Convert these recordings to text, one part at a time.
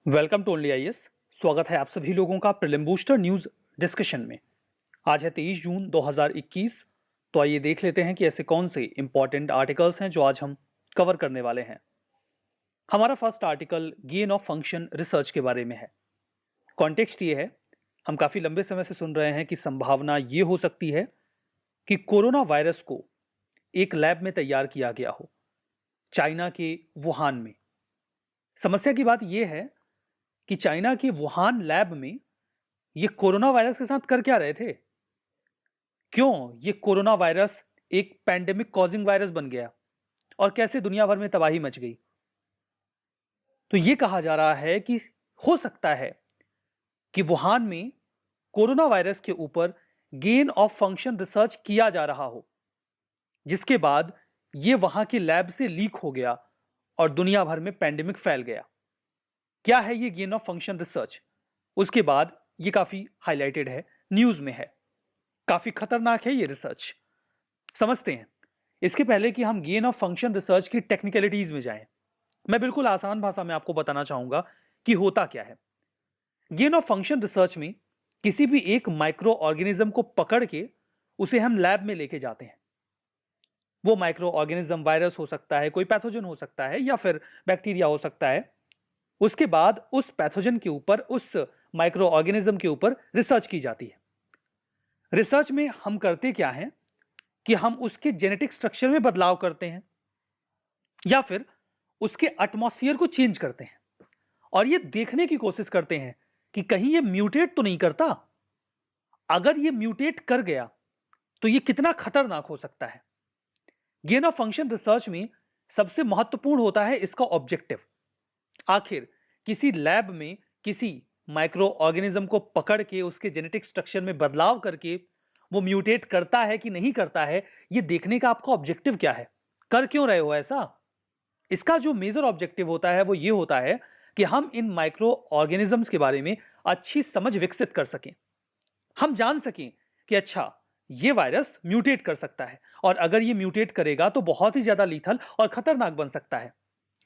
Welcome to only IAS. स्वागत है आप सभी लोगों का प्रीलिम बूस्टर न्यूज डिस्कशन में। आज है 23 जून 2021। तो आइए देख लेते हैं कि ऐसे कौन से इंपॉर्टेंट आर्टिकल्स हैं जो आज हम कवर करने वाले हैं। हमारा first article gain of function research के बारे में है। कॉन्टेक्स्ट ये है, हम काफी लंबे समय से सुन रहे हैं कि संभावना ये हो सकती है कि कोरोना वायरस को एक लैब में तैयार किया गया हो, चाइना के वुहान में। समस्या की बात यह है कि चाइना के वुहान लैब में ये कोरोना वायरस के साथ कर क्या रहे थे? क्यों ये कोरोना वायरस एक पैंडेमिक कॉजिंग वायरस बन गया और कैसे दुनिया भर में तबाही मच गई? तो ये कहा जा रहा है कि हो सकता है कि वुहान में कोरोना वायरस के ऊपर गेन ऑफ फंक्शन रिसर्च किया जा रहा हो, जिसके बाद ये वहां के लैब से लीक हो गया और दुनिया भर में पैंडेमिक फैल गया। क्या है ये गेन ऑफ फंक्शन रिसर्च? उसके बाद ये काफी हाईलाइटेड है, न्यूज में है, काफी खतरनाक है ये रिसर्च। समझते हैं। इसके पहले कि हम गेन ऑफ फंक्शन रिसर्च की टेक्निकलिटीज में जाएं, मैं बिल्कुल आसान भाषा में आपको बताना चाहूंगा कि होता क्या है। गेन ऑफ फंक्शन रिसर्च में किसी भी एक माइक्रो ऑर्गेनिज्म को पकड़ के उसे हम लैब में लेके जाते हैं। वो माइक्रो ऑर्गेनिज्म वायरस हो सकता है, कोई पैथोजन हो सकता है, या फिर बैक्टीरिया हो सकता है। उसके बाद उस पैथोजन के ऊपर, उस माइक्रो ऑर्गेनिज्म के ऊपर रिसर्च की जाती है। रिसर्च में हम करते क्या हैं कि हम उसके जेनेटिक स्ट्रक्चर में बदलाव करते हैं या फिर उसके एटमॉस्फेयर को चेंज करते हैं और ये देखने की कोशिश करते हैं कि कहीं ये म्यूटेट तो नहीं करता। अगर ये म्यूटेट कर गया तो ये कितना खतरनाक हो सकता है। गेन ऑफ फंक्शन रिसर्च में सबसे महत्वपूर्ण होता है इसका ऑब्जेक्टिव। आखिर किसी लैब में किसी माइक्रो ऑर्गेनिज्म को पकड़ के उसके जेनेटिक स्ट्रक्चर में बदलाव करके वो म्यूटेट करता है कि नहीं करता है, ये देखने का आपका ऑब्जेक्टिव क्या है? कर क्यों रहे हो ऐसा? इसका जो मेजर ऑब्जेक्टिव होता है वो ये होता है कि हम इन माइक्रो ऑर्गेनिजम्स के बारे में अच्छी समझ विकसित कर सकें। हम जान सकें कि अच्छा, ये वायरस म्यूटेट कर सकता है और अगर ये म्यूटेट करेगा तो बहुत ही ज्यादा लीथल और खतरनाक बन सकता है।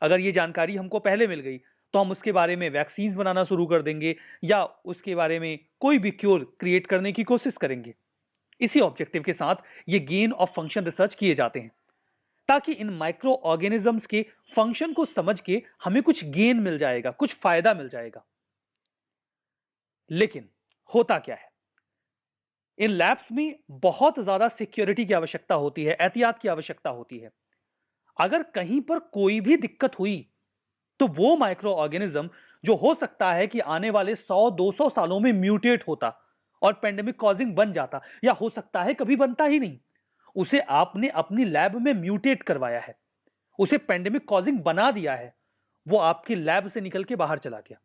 अगर ये जानकारी हमको पहले मिल गई तो हम उसके बारे में वैक्सीन बनाना शुरू कर देंगे या उसके बारे में कोई भी क्योर क्रिएट करने की कोशिश करेंगे। इसी ऑब्जेक्टिव के साथ ये गेन ऑफ फंक्शन रिसर्च किए जाते हैं ताकि इन माइक्रो ऑर्गेनिजम्स के फंक्शन को समझ के हमें कुछ गेन मिल जाएगा, कुछ फायदा मिल जाएगा। लेकिन होता क्या है, इन लैब्स में बहुत ज्यादा सिक्योरिटी की आवश्यकता होती है, एहतियात की आवश्यकता होती है। अगर कहीं पर कोई भी दिक्कत हुई तो वो माइक्रो ऑर्गेनिज्म जो हो सकता है कि आने वाले 100-200 सालों में म्यूटेट होता और पेंडेमिक कॉजिंग बन जाता, या हो सकता है कभी बनता ही नहीं, उसे आपने अपनी लैब में म्यूटेट करवाया है, उसे पेंडेमिक कॉजिंग बना दिया है, वो आपकी लैब से निकल के बाहर चला गया।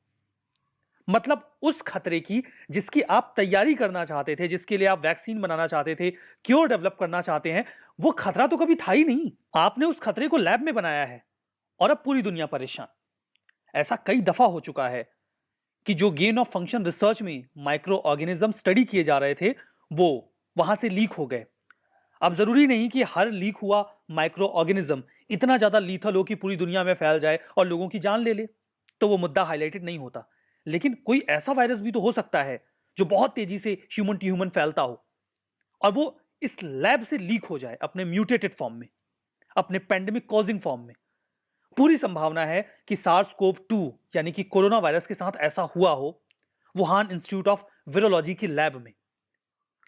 मतलब उस खतरे की जिसकी आप तैयारी करना चाहते थे, जिसके लिए आप वैक्सीन बनाना चाहते थे, क्योर डेवलप करना चाहते हैं, वो खतरा तो कभी था ही नहीं। आपने उस खतरे को लैब में बनाया है और अब पूरी दुनिया परेशान। ऐसा कई दफा हो चुका है कि जो गेन ऑफ फंक्शन रिसर्च में माइक्रो ऑर्गेनिज्म स्टडी किए जा रहे थे वो वहां से लीक हो गए। अब जरूरी नहीं कि हर लीक हुआ माइक्रो ऑर्गेनिज्म इतना ज्यादा लीथल हो कि पूरी दुनिया में फैल जाए और लोगों की जान ले ले, तो वो मुद्दा हाईलाइटेड नहीं होता। लेकिन कोई ऐसा वायरस भी तो हो सकता है जो बहुत तेजी से ह्यूमन टू ह्यूमन फैलता हो और वो इस लैब से लीक हो जाए अपने म्यूटेटेड फॉर्म में, अपने पेंडेमिक कॉजिंग फॉर्म में। पूरी संभावना है कि सार्स कोव 2 यानी कि कोरोना वायरस के साथ ऐसा हुआ हो वुहान इंस्टीट्यूट ऑफ वायरोलॉजी की लैब में।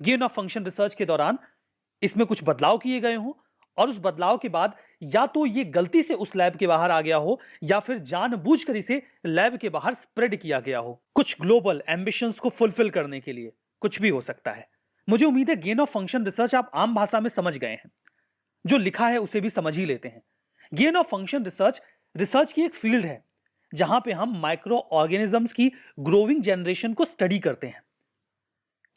गेन ऑफ फंक्शन रिसर्च के दौरान इसमें कुछ बदलाव किए गए हों और उस बदलाव के बाद या तो ये गलती से उस लैब के बाहर आ गया हो या फिर जानबूझकर इसे लैब के बाहर स्प्रेड किया गया हो, कुछ ग्लोबल एम्बिशंस को फुलफिल करने के लिए। कुछ भी हो सकता है। मुझे उम्मीद है गेन ऑफ फंक्शन रिसर्च आप आम भाषा में समझ गए हैं, जो लिखा है उसे भी समझ ही लेते हैं। Gain of function research research की एक फील्ड है जहां पे हम माइक्रो ऑर्गेनिजम्स की ग्रोविंग जनरेशन को स्टडी करते हैं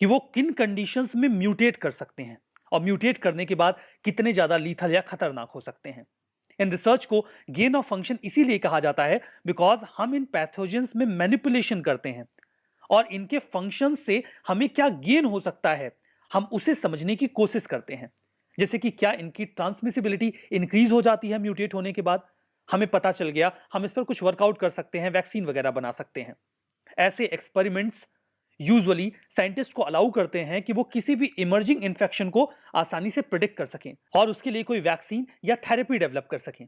कि वो किन कंडीशंस में म्यूटेट कर सकते हैं और म्यूटेट करने के बाद कितने ज्यादा लीथल या खतरनाक हो सकते हैं। इन रिसर्च को गेन ऑफ फंक्शन इसीलिए कहा जाता है बिकॉज हम इन पैथोजेंस में मैनिपुलेशन करते हैं और इनके फंक्शन से हमें क्या गेन हो सकता है हम उसे समझने की कोशिश करते हैं। जैसे कि क्या इनकी ट्रांसमिसिबिलिटी इंक्रीज हो जाती है म्यूटेट होने के बाद, हमें पता चल गया, हम इस पर कुछ वर्कआउट कर सकते हैं, वैक्सीन वगैरह बना सकते हैं। ऐसे एक्सपेरिमेंट्स यूजुअली साइंटिस्ट को अलाउ करते हैं कि वो किसी भी इमर्जिंग इन्फेक्शन को आसानी से प्रिडिक्ट कर सकें और उसके लिए कोई वैक्सीन या थेरेपी डेवलप कर सकें।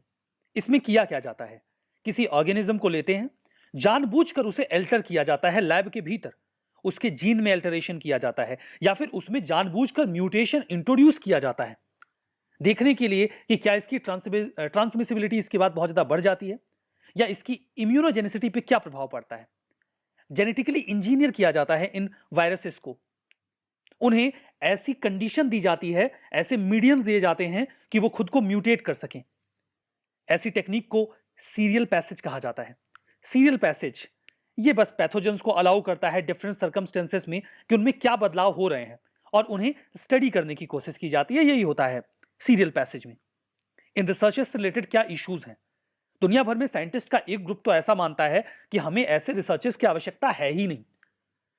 इसमें किया क्या जाता है, किसी ऑर्गेनिज्म को लेते हैं, जानबूझकर उसे अल्टर किया जाता है लैब के भीतर, उसके जीन में अल्टरेशन किया जाता है या फिर उसमें जानबूझकर म्यूटेशन इंट्रोड्यूस किया जाता है, देखने के लिए कि क्या इसकी ट्रांसमिसिबिलिटी इसके बाद बहुत ज्यादा बढ़ जाती है या इसकी इम्यूनोजेनिसिटी पे क्या प्रभाव पड़ता है। जेनेटिकली इंजीनियर किया जाता है इन वायरसेस को, उन्हें ऐसी कंडीशन दी जाती है, ऐसे मीडियम दिए जाते हैं कि वो खुद को म्यूटेट कर सकें। ऐसी टेक्निक को सीरियल पैसेज कहा जाता है। सीरियल पैसेज ये बस पैथोजेंस को अलाउ करता है डिफरेंट सर्कमस्टेंसेस में कि उनमें क्या बदलाव हो रहे हैं और उन्हें स्टडी करने की कोशिश की जाती है। यही होता है सीरियल पैसेज में। इन रिसर्चेस से रिलेटेड क्या इश्यूज हैं, दुनिया भर में साइंटिस्ट का एक ग्रुप तो ऐसा मानता है कि हमें ऐसे रिसर्चेस की आवश्यकता है ही नहीं,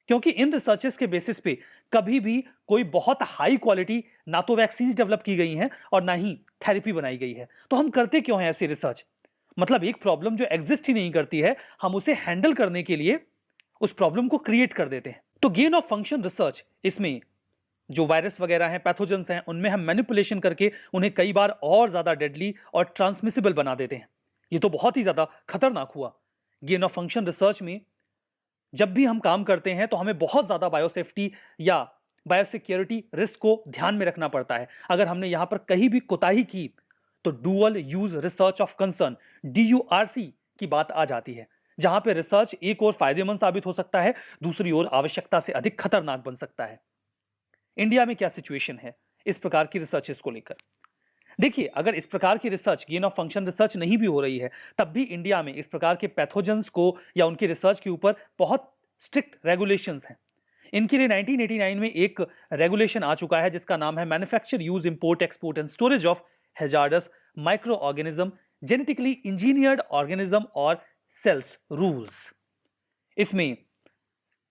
क्योंकि इन रिसर्चेस के बेसिस पे कभी भी कोई बहुत हाई क्वालिटी ना तो वैक्सीन डेवलप की गई हैं और ना ही थेरेपी बनाई गई है। तो हम करते क्यों हैं ऐसी रिसर्च? मतलब एक प्रॉब्लम जो एग्जिस्ट ही नहीं करती है, हम उसे हैंडल करने के लिए उस प्रॉब्लम को क्रिएट कर देते हैं। तो गेन ऑफ फंक्शन रिसर्च, इसमें जो वायरस वगैरह हैं, पैथोजेंस हैं, उनमें हम मैनिपुलेशन करके उन्हें कई बार और ज्यादा डेडली और ट्रांसमिसिबल बना देते हैं। ये तो बहुत ही ज्यादा खतरनाक हुआ। गेन ऑफ फंक्शन रिसर्च में जब भी हम काम करते हैं तो हमें बहुत ज्यादा बायोसेफ्टी या बायोसिक्योरिटी रिस्क को ध्यान में रखना पड़ता है। अगर हमने यहां पर कहीं भी कोताही की तो dual use research of concern DURC की बात आ जाती है, जहां पे रिसर्च एक और फायदेमंद साबित हो सकता है, दूसरी ओर आवश्यकता से अधिक खतरनाक बन सकता है। इंडिया में क्या सिचुएशन है इस प्रकार की रिसर्चेस को लेकर? देखिए, अगर इस प्रकार की research, gain of function research नहीं भी हो रही है, तब भी इंडिया में इस प्रकार के पैथोजेंस को या उनकी रिसर्च के ऊपर बहुत स्ट्रिक्ट रेगुलेशंस हैं। इनके लिए 1989 में एक रेगुलेशन आ चुका है जिसका नाम है manufacture, use, import, export and storage of hazards micro organism, genetically engineered organism और सेल्स रूल्स। इसमें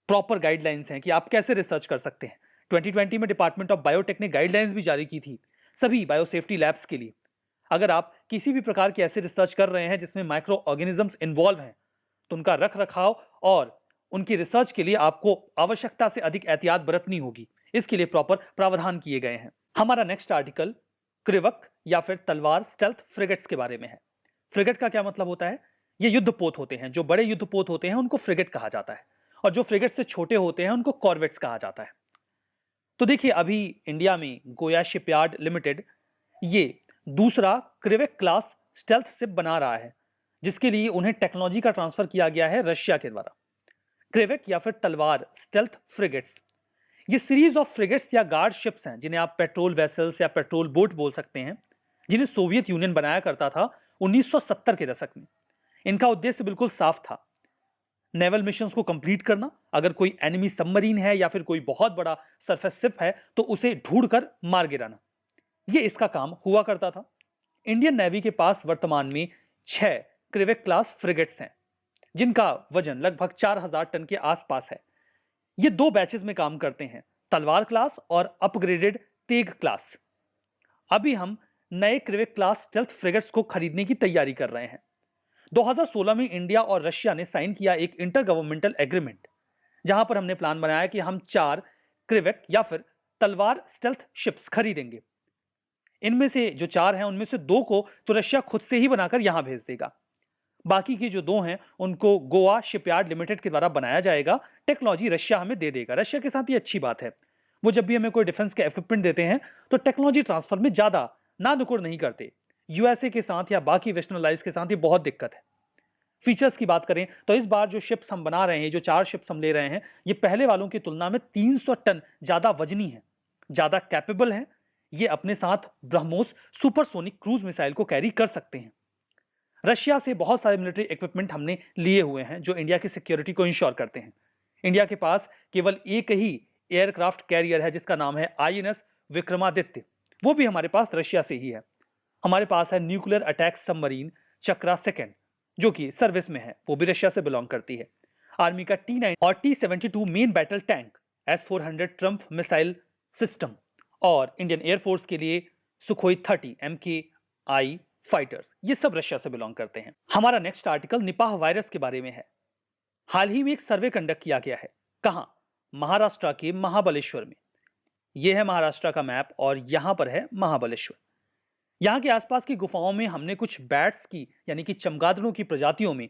प्रॉपर गाइडलाइंस हैं कि आप कैसे रिसर्च कर सकते हैं। 2020 में डिपार्टमेंट ऑफ बायोटेक ने गाइडलाइंस भी जारी की थी सभी बायोसेफ्टी लैब्स के लिए। अगर आप किसी भी प्रकार की ऐसी रिसर्च कर रहे हैं जिसमें माइक्रो ऑर्गेनिजम्स इन्वॉल्व हैं, तो उनका रख रखाव और उनकी रिसर्च के लिए आपको आवश्यकता से अधिक एहतियात बरतनी होगी। इसके लिए प्रॉपर प्रावधान किए गए हैं। हमारा नेक्स्ट आर्टिकल क्रिवक या फिर तलवार स्टेल्थ फ्रिगेट्स के बारे में है। फ्रिगेट का क्या मतलब होता है? ये युद्धपोत होते हैं। जो बड़े युद्धपोत होते हैं उनको फ्रिगेट कहा जाता है और जो फ्रिगेट से छोटे होते हैं उनको कॉर्वेट्स कहा जाता है। तो देखिए, अभी इंडिया में गोया शिपयार्ड लिमिटेड ये दूसरा क्रिवेक क्लास स्टेल्थ शिप बना रहा है, जिसके लिए उन्हें टेक्नोलॉजी का ट्रांसफर किया गया है रशिया के द्वारा। क्रिवेक या फिर तलवार स्टेल्थ फ्रिगेट्स ये सीरीज ऑफ फ्रिगेट्स या गार्ड शिप्स हैं जिन्हें आप पेट्रोल वेसल्स या पेट्रोल बोट बोल सकते हैं, जिन्हें सोवियत यूनियन बनाया करता था 1970 के दशक में। इनका उद्देश्य बिल्कुल साफ था, नेवल मिशंस को कंप्लीट करना। अगर कोई एनिमी सबमरीन है या फिर कोई बहुत बड़ा सरफेस शिप है तो उसे ढूंढकर मार गिराना, ये इसका काम हुआ करता था। इंडियन नेवी के पास वर्तमान में 6 क्रिवेक क्लास फ्रिगेट्स हैं, जिनका वजन लगभग 4000 टन के आसपास है। ये 2 बैचेस में काम करते हैं, तलवार क्लास और अपग्रेडेड तेग क्लास। अभी हम नए क्रिवेक क्लास स्टेल्थ फ्रिगेट्स को खरीदने की तैयारी कर रहे हैं। 2016 में इंडिया और रशिया ने साइन किया एक इंटर गवर्नमेंटल एग्रीमेंट, जहां पर हमने प्लान बनाया कि हम 4 क्रिवेक या फिर तलवार स्टेल्थ शिप्स खरीदेंगे। इनमें से जो 4 हैं उनमें से 2 को तो रशिया खुद से ही बनाकर यहां भेज देगा। बाकी की जो 2 हैं उनको गोवा शिपयार्ड लिमिटेड के द्वारा बनाया जाएगा। टेक्नोलॉजी रशिया हमें दे देगा। रशिया के साथ ये अच्छी बात है, वो जब भी हमें कोई डिफेंस के इक्विपमेंट देते हैं तो टेक्नोलॉजी ट्रांसफर में ज्यादा ना नुकुर नहीं करते। यूएसए के साथ या बाकी वेस्टर्न अलाइज के साथ ये बहुत दिक्कत है। फीचर्स की बात करें तो इस बार जो शिप्स हम बना रहे हैं, जो 4 शिप्स हम ले रहे हैं, ये पहले वालों की तुलना में 300 टन ज्यादा वजनी है, ज्यादा कैपेबल है। ये अपने साथ ब्रह्मोस सुपरसोनिक क्रूज मिसाइल को कैरी कर सकते हैं। रशिया से बहुत सारे मिलिट्री इक्विपमेंट हमने लिए हुए हैं जो इंडिया की सिक्योरिटी को इंश्योर करते हैं। इंडिया के पास केवल एक ही एयरक्राफ्ट कैरियर है जिसका नाम है INS विक्रमादित्य, वो भी हमारे पास रशिया से ही है। हमारे पास है न्यूक्लियर अटैक सबमरीन चक्रा सेकंड, जो कि सर्विस में है, वो भी रशिया से बिलोंग करती है। आर्मी का T9 और T72 main battle tank, S-400 Trump missile system और इंडियन एयरफोर्स के लिए सुखोई 30 MKI फाइटर्स, ये सब रशिया से बिलोंग करते हैं। हमारा नेक्स्ट आर्टिकल निपाह वायरस के बारे में है। हाल ही में एक सर्वे कंडक्ट किया गया है। कहां? महाराष्ट्र के महाबलेश्वर में। यह है महाराष्ट्र का मैप और यहां पर है महाबलेश्वर। यहां के आसपास की गुफाओं में हमने कुछ बैट्स की यानी कि चमगादड़ों की प्रजातियों में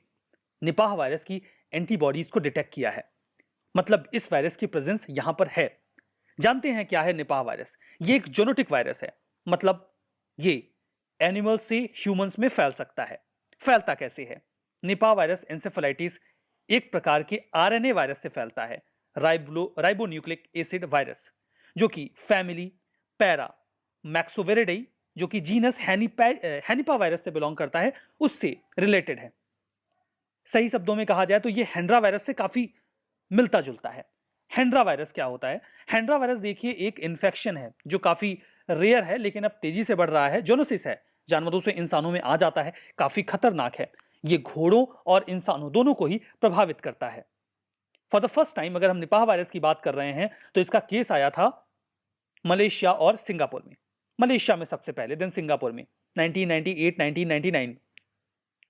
निपाह वायरस की एंटीबॉडीज को डिटेक्ट किया है। मतलब इस वायरस की प्रेजेंस यहां पर है। जानते हैं क्या है निपाह वायरस? ये एक जोनोटिक वायरस है। मतलब ये एनिमल से ह्यूमंस में फैल सकता है। फैलता कैसे है? निपाह वायरस एंसेफेलाइटिस एक प्रकार के आरएनए वायरस से फैलता है, राइबोन्यूक्लिक एसिड वायरस, जो कि फैमिली पैरा मैक्सोवेरिडाई जो कि जीनस हैनिपा वायरस से बिलोंग करता है, उससे रिलेटेड है। सही शब्दों में कहा जाए तो यह हेंड्रा वायरस से काफी मिलता जुलता है। हेंड्रा वायरस क्या होता है? हेंड्रा वायरस देखिए एक इन्फेक्शन है जो काफी रेयर है लेकिन अब तेजी से बढ़ रहा है। जोनोसिस है, जानवरों से इंसानों में आ जाता है, काफी खतरनाक है। ये घोड़ों और इंसानों दोनों को ही प्रभावित करता है। फॉर द फर्स्ट टाइम अगर हम निपाह वायरस की बात कर रहे हैं तो इसका केस आया था मलेशिया और सिंगापुर में। मलेशिया में सबसे पहले, देन सिंगापुर में 1998 1999 में।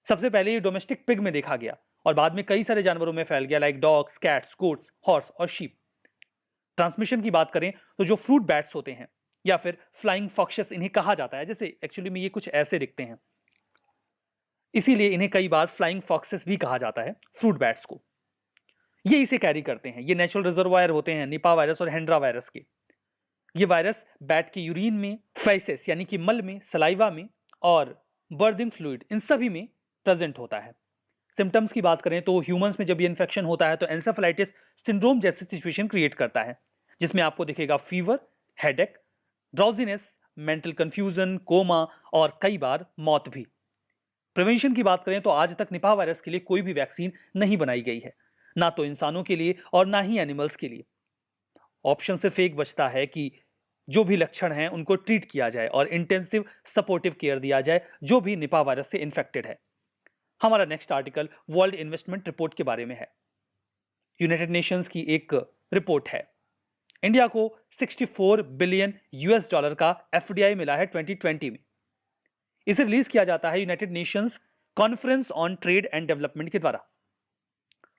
सबसे पहले ये डोमेस्टिक पिग में देखा गया और बाद में कई सारे जानवरों में फैल गया, like dogs, cats, goats, horse और शीप। ट्रांसमिशन की बात करें तो जो फ्रूट बैट्स होते हैं या फिर फ्लाइंग फॉक्सेस इन्हें कहा जाता है, जैसे एक्चुअली में ये कुछ ऐसे दिखते हैं, इसीलिए इन्हें कई बार फ्लाइंग फॉक्सेस भी कहा जाता है, फ्रूट बैट्स को। ये इसे कैरी करते हैं। ये नेचुरल रिजर्वायर होते हैं निपाह वायरस और हेंड्रा वायरस के। ये वायरस बैट के यूरिन में, फेसेस यानी कि मल में, सलाइवा में और बर्दिंग फ्लूइड, इन सभी में प्रेजेंट होता है। सिम्टम्स की बात करें तो ह्यूमंस में जब ये इन्फेक्शन होता है तो एंसेफेलाइटिस सिंड्रोम जैसी सिचुएशन क्रिएट करता है, जिसमें आपको दिखेगा fever, headache, drowsiness, mental confusion, coma और कई बार मौत भी। प्रिवेंशन की बात करें तो आज तक निपाह वायरस के लिए कोई भी वैक्सीन नहीं बनाई गई है, ना तो इंसानों के लिए और ना ही एनिमल्स के लिए। ऑप्शन सिर्फ एक बचता है कि जो भी लक्षण हैं उनको ट्रीट किया जाए और इंटेंसिव सपोर्टिव केयर दिया जाए जो भी निपाह वायरस से इन्फेक्टेड है। हमारा next article world investment report के बारे में है। यूनाइटेड नेशंस की एक रिपोर्ट है। इंडिया को 64 बिलियन यूएस डॉलर का एफडीआई मिला है 2020 में। इसे रिलीज किया जाता है United Nations conference on trade and development के द्वारा।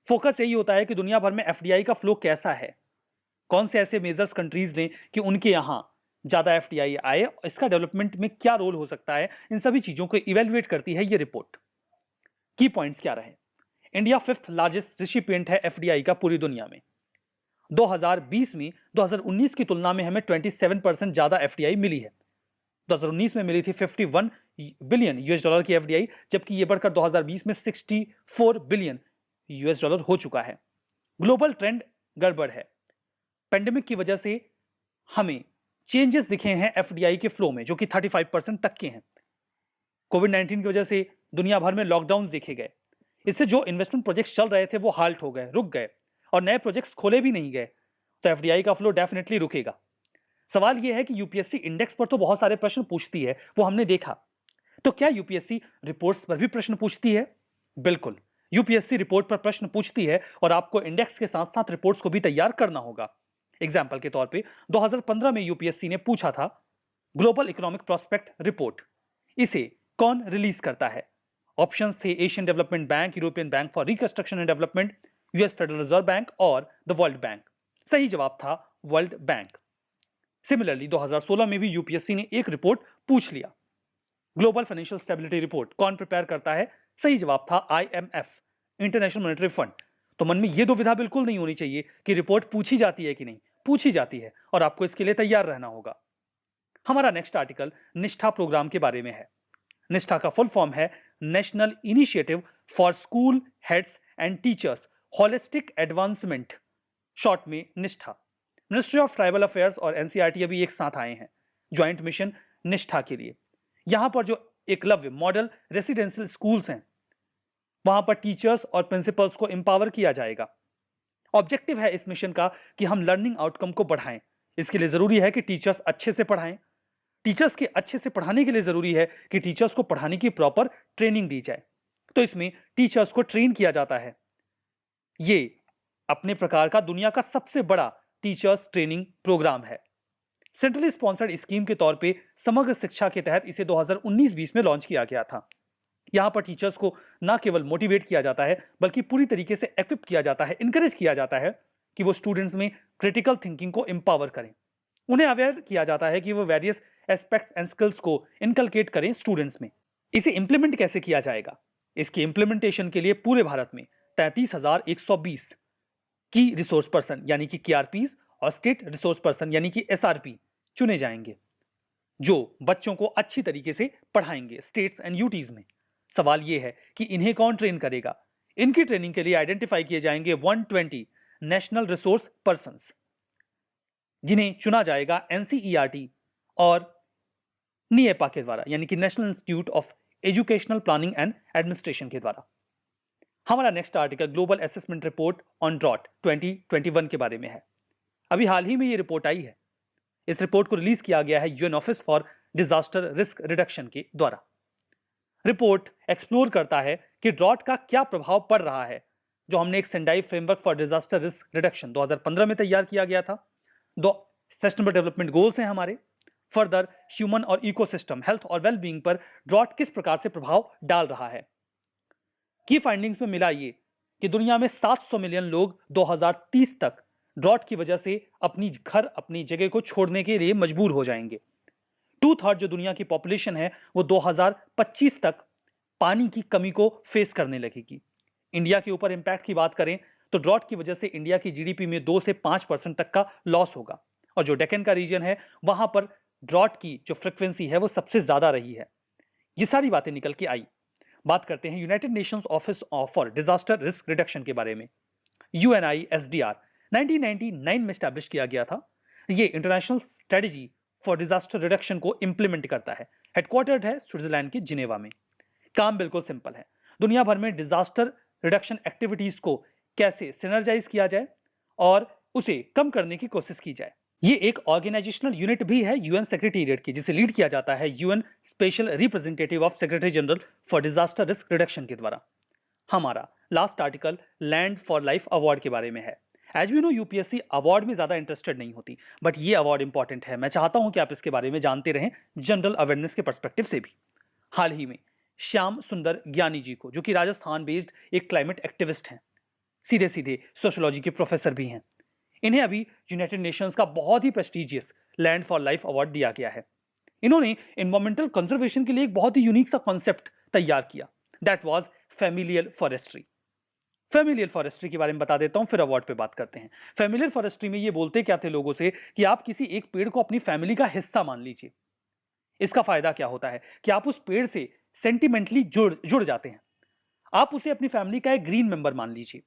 फोकस यही होता है कि दुनिया भर में एफडीआई का फ्लो कैसा है, कौन से ऐसे मेजर्स कंट्रीज लें कि उनके यहां ज्यादा एफडीआई आए, इसका डेवलपमेंट में क्या रोल हो सकता है, इन सभी चीजों को इवेल्युएट करती है ये रिपोर्ट। की पॉइंट्स क्या रहे? इंडिया 5th लार्जेस्ट रिसिपिएंट है एफडीआई का पूरी दुनिया में। 2020 में 2019 की तुलना में हमें 27% ज्यादा एफडीआई मिली है। 2019 में मिली थी 51 बिलियन यूएस डॉलर की एफडीआई, जबकि यह बढ़कर 2020 में 64 बिलियन यूएस डॉलर हो चुका है। ग्लोबल ट्रेंड गड़बड़ है। पेंडेमिक की वजह से हमें चेंजेस दिखे हैं एफडीआई के फ्लो में, जो कि 35% तक के हैं। कोविड-19 की वजह से दुनिया भर में लॉकडाउन देखे गए। इससे जो इन्वेस्टमेंट प्रोजेक्ट्स चल रहे थे वो हाल्ट हो गए, रुक गए और नए प्रोजेक्ट्स खोले भी नहीं गए, तो एफडीआई का फ्लो डेफिनेटली रुकेगा। सवाल यह है कि यूपीएससी इंडेक्स पर तो बहुत सारे प्रश्न पूछती है, वो हमने देखा, तो क्या यूपीएससी रिपोर्ट्स पर भी प्रश्न पूछती है? बिल्कुल, यूपीएससी रिपोर्ट पर प्रश्न पूछती है और आपको इंडेक्स के साथ साथ रिपोर्ट्स को भी तैयार करना होगा। एग्जाम्पल के तौर पे 2015 में यूपीएससी ने पूछा था ग्लोबल इकोनॉमिक प्रोस्पेक्ट रिपोर्ट, इसे कौन रिलीज करता है? ऑप्शन थे Asian development bank, European bank for reconstruction and development, US federal reserve bank और द वर्ल्ड बैंक। सही जवाब था वर्ल्ड बैंक। सिमिलरली 2016 में भी यूपीएससी ने एक रिपोर्ट पूछ लिया, ग्लोबल फाइनेंशियल स्टेबिलिटी रिपोर्ट कौन प्रिपेयर करता है? सही जवाब था आईएमएफ, इंटरनेशनल मॉनेटरी फंड। तो मन में यह दुविधा बिल्कुल नहीं होनी चाहिए कि रिपोर्ट पूछी जाती है कि नहीं, पूछी जाती है और आपको इसके लिए तैयार रहना होगा। हमारा नेक्स्ट आर्टिकल निष्ठा प्रोग्राम के बारे में है। निष्ठा का फुल फॉर्म है national initiative for school heads and teachers holistic advancement, short में निष्ठा। मिनिस्ट्री ऑफ ट्राइबल अफेयर्स और एनसीईआरटी अभी एक साथ आए हैं ज्वाइंट मिशन निष्ठा के लिए। यहां पर जो एकलव्य मॉडल रेसिडेंशियल स्कूल्स हैं वहां पर टीचर्स और प्रिंसिपल्स को एम्पावर किया जाएगा। ऑब्जेक्टिव है इस मिशन का कि हम लर्निंग आउटकम को बढ़ाएं। इसके लिए जरूरी है कि टीचर्स अच्छे से पढ़ाएं। टीचर्स के अच्छे से पढ़ाने के लिए जरूरी है कि टीचर्स को पढ़ाने की प्रॉपर ट्रेनिंग दी जाए। तो इसमें टीचर्स को ट्रेन किया जाता है। ये अपने प्रकार का दुनिया का सबसे बड़ा टीचर्स ट्रेनिंग प्रोग्राम है। सेंट्रली स्पॉन्सर्ड स्कीम के तौर पे समग्र शिक्षा के तहत इसे 2019-20 में लॉन्च किया गया था। यहाँ पर टीचर्स को ना केवल मोटिवेट किया जाता है बल्कि पूरी तरीके से इक्विप किया जाता है, इनकरेज किया जाता है कि वो स्टूडेंट्स में क्रिटिकल थिंकिंग को एम्पावर करें। उन्हें अवेयर किया जाता है कि वो वेरियस एस्पेक्ट्स एंड स्किल्स को इनकलकेट करें स्टूडेंट्स में। इसे इंप्लीमेंट कैसे किया जाएगा? इसके इंप्लीमेंटेशन के लिए पूरे भारत में 33,120 की रिसोर्स पर्सन यानी कि KRPs और स्टेट रिसोर्स पर्सन यानी कि SRP चुने जाएंगे, जो बच्चों को अच्छी तरीके से पढ़ाएंगे स्टेट्स एंड यूटीज में। सवाल यह है कि इन्हें कौन ट्रेन करेगा? इनकी ट्रेनिंग के लिए आइडेंटिफाई किए जाएंगे 120 नेशनल रिसोर्स पर्संस, जिन्हें चुना जाएगा NCERT और NIEPA के द्वारा यानी कि national institute of educational planning and administration के द्वारा। हमारा next article global assessment report on drought 2021 के बारे में है। अभी हाल ही में ये रिपोर्ट आई है। इस रिपोर्ट को रिलीज किया गया है UN office for disaster risk reduction के द्वारा। रिपोर्ट एक्सप्लोर करता है कि ड्रॉट का क्या प्रभाव पड़ रहा है, जो हमने एक Sendai framework for disaster risk reduction 2015 में तैयार किया गया था। 2 सस्टेनेबल डेवलपमेंट गोल्स हैं हमारे। फर्दर ह्यूमन और इकोसिस्टम हेल्थ और वेलबींग पर ड्रॉट किस प्रकार से प्रभाव डाल रहा है। की फाइंडिंग्स में मिला ये कि दुनिया में 700 मिलियन लोग 2030 तक ड्रॉट की वजह से अपनी घर, अपनी जगह को छोड़ने के लिए मजबूर हो जाएंगे। 2/3 जो दुनिया की पॉपुलेशन है वो 2025 तक पानी की कमी को फेस करने लगेगी। इंडिया के ऊपर इंपैक्ट की बात करें तो ड्रॉट की वजह से इंडिया की GDP में 2 से 5% तक का लॉस होगा, और जो डेक्कन का रीजन है वहां पर ड्रॉट की जो फ्रिक्वेंसी है वो सबसे ज्यादा रही है। ये सारी बातें निकल के आई। बात करते हैं United Nations office for disaster risk reduction के बारे में। UNISDR 1999 में स्टैब्लिश किया गया था। ये international strategy for disaster reduction को इंप्लीमेंट करता है। हेडक्वार्टर्ड है स्विट्जरलैंड के जिनेवा में। काम बिल्कुल सिंपल है, दुनिया भर में डिजास्टर रिडक्शन एक्टिविटीज को कैसे सिनर्जाइज किया जाए और उसे कम करने की कोशिश की जाए। ये एक ऑर्गेनाइजेशनल यूनिट भी है UN सेक्रेटेरिएट की, जिसे लीड किया जाता है UN special representative of secretary general for disaster risk reduction के द्वारा। हमारा last article land for life award के बारे में है। As we know UPSC award में ज्यादा इंटरेस्टेड नहीं होती, बट ये अवार्ड इंपॉर्टेंट है। मैं चाहता हूं कि आप इसके बारे में जानते रहें जनरल अवेयरनेस के पर्सपेक्टिव से भी। हाल ही में श्याम सुंदर ज्ञानी जी को, जो कि राजस्थान बेस्ड एक क्लाइमेट एक्टिविस्ट हैं, सीधे सीधे सोशियोलॉजी के प्रोफेसर भी हैं, इन्हें अभी यूनाइटेड नेशंस का बहुत ही prestigious land for life award दिया गया है। इन्होंने एनवायरमेंटल कंजर्वेशन के लिए एक बहुत ही यूनिक सा कॉन्सेप्ट तैयार किया, that was familial forestry. Familial forestry के बारे में बता देता हूं, फिर अवार्ड पे बात करते हैं। फैमिलियल फॉरेस्ट्री में ये बोलते क्या थे लोगों से कि आप किसी एक पेड़ को अपनी फैमिली का हिस्सा मान लीजिए। इसका फायदा क्या होता है कि आप उस पेड़ से सेंटिमेंटली जुड़ जाते हैं। आप उसे अपनी फैमिली का एक ग्रीन मेंबर मान लीजिए,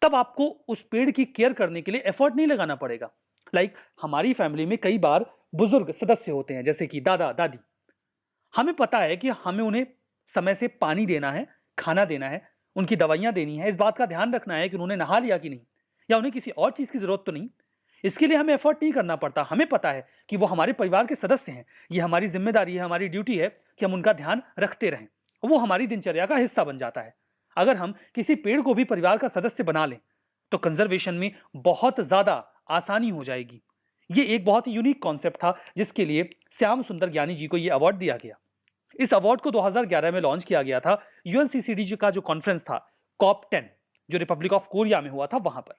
तब आपको उस पेड़ की केयर करने के लिए एफर्ट नहीं लगाना पड़ेगा। लाइक हमारी फैमिली में कई बार बुजुर्ग सदस्य होते हैं, जैसे कि दादा दादी। हमें पता है कि हमें उन्हें समय से पानी देना है, खाना देना है, उनकी दवाइयां देनी है, इस बात का ध्यान रखना है कि उन्होंने नहा लिया कि नहीं, या उन्हें किसी और चीज की जरूरत तो नहीं। इसके लिए हमें एफर्ट नहीं करना पड़ता। हमें पता है कि वो हमारे परिवार के सदस्य हैं, ये हमारी जिम्मेदारी है, हमारी ड्यूटी है कि हम उनका ध्यान रखते रहें। वो हमारी दिनचर्या का हिस्सा बन जाता है। अगर हम किसी पेड़ को भी परिवार का सदस्य बना लें तो कंजर्वेशन में बहुत ज्यादा आसानी हो जाएगी। ये एक बहुत ही यूनिक कॉन्सेप्ट था, जिसके लिए श्याम सुंदर ज्ञानी जी को यह अवार्ड दिया गया। इस अवार्ड को 2011 में लॉन्च किया गया था। UNCCD का जो कॉन्फ्रेंस था COP10, जो रिपब्लिक ऑफ कोरिया में हुआ था, वहां पर।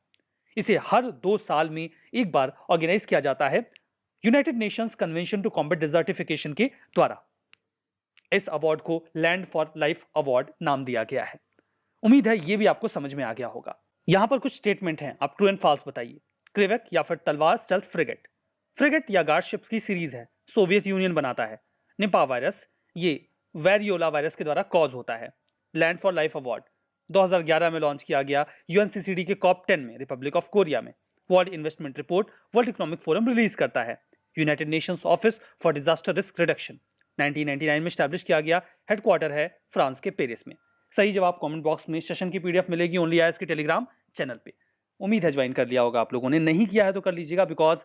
इसे हर 2 साल में एक बार ऑर्गेनाइज किया जाता है United Nations convention to combat desertification के द्वारा। इस अवार्ड को लैंड फॉर लाइफ अवार्ड नाम दिया गया है। उम्मीद है ये भी आपको समझ में आ गया होगा। यहां पर कुछ स्टेटमेंट हैं, आप ट्रू एंड फॉल्स बताइए। क्रिवेक या फिर तलवार स्टेल्थ फ्रिगेट। फ्रिगेट या गार्ड शिप्स की सीरीज है, सोवियत यूनियन बनाता है। निपा वायरस, ये वेरियोला वायरस के द्वारा कॉज होता है। लैंड फॉर लाइफ अवार्ड 2011 में लॉन्च किया गया UNCCD के COP10 में, रिपब्लिक ऑफ कोरिया में। World investment report world economic forum release करता है। United Nations office for disaster risk reduction 1999 में स्टैब्लिश किया गया। हेडक्वार्टर है फ्रांस के पेरिस में। सही जवाब कमेंट बॉक्स में सेशन की PDF मिलेगी ओनली आईएएस के टेलीग्राम चैनल पे। उम्मीद है ज्वाइन कर लिया होगा आप लोगों ने, नहीं किया है तो कर लीजिएगा, बिकॉज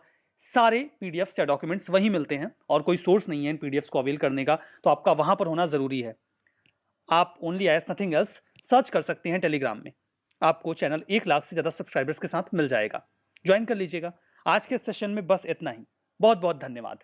सारे PDFs या डॉक्यूमेंट्स वही मिलते हैं और कोई सोर्स नहीं है इन PDFs को अवेल करने का, तो आपका वहां पर होना जरूरी है। आप only IAS nothing else search कर सकते हैं टेलीग्राम में, आपको चैनल 1 लाख से ज्यादा सब्सक्राइबर्स के साथ मिल जाएगा, ज्वाइन कर लीजिएगा। आज के सेशन में बस इतना ही। बहुत बहुत धन्यवाद।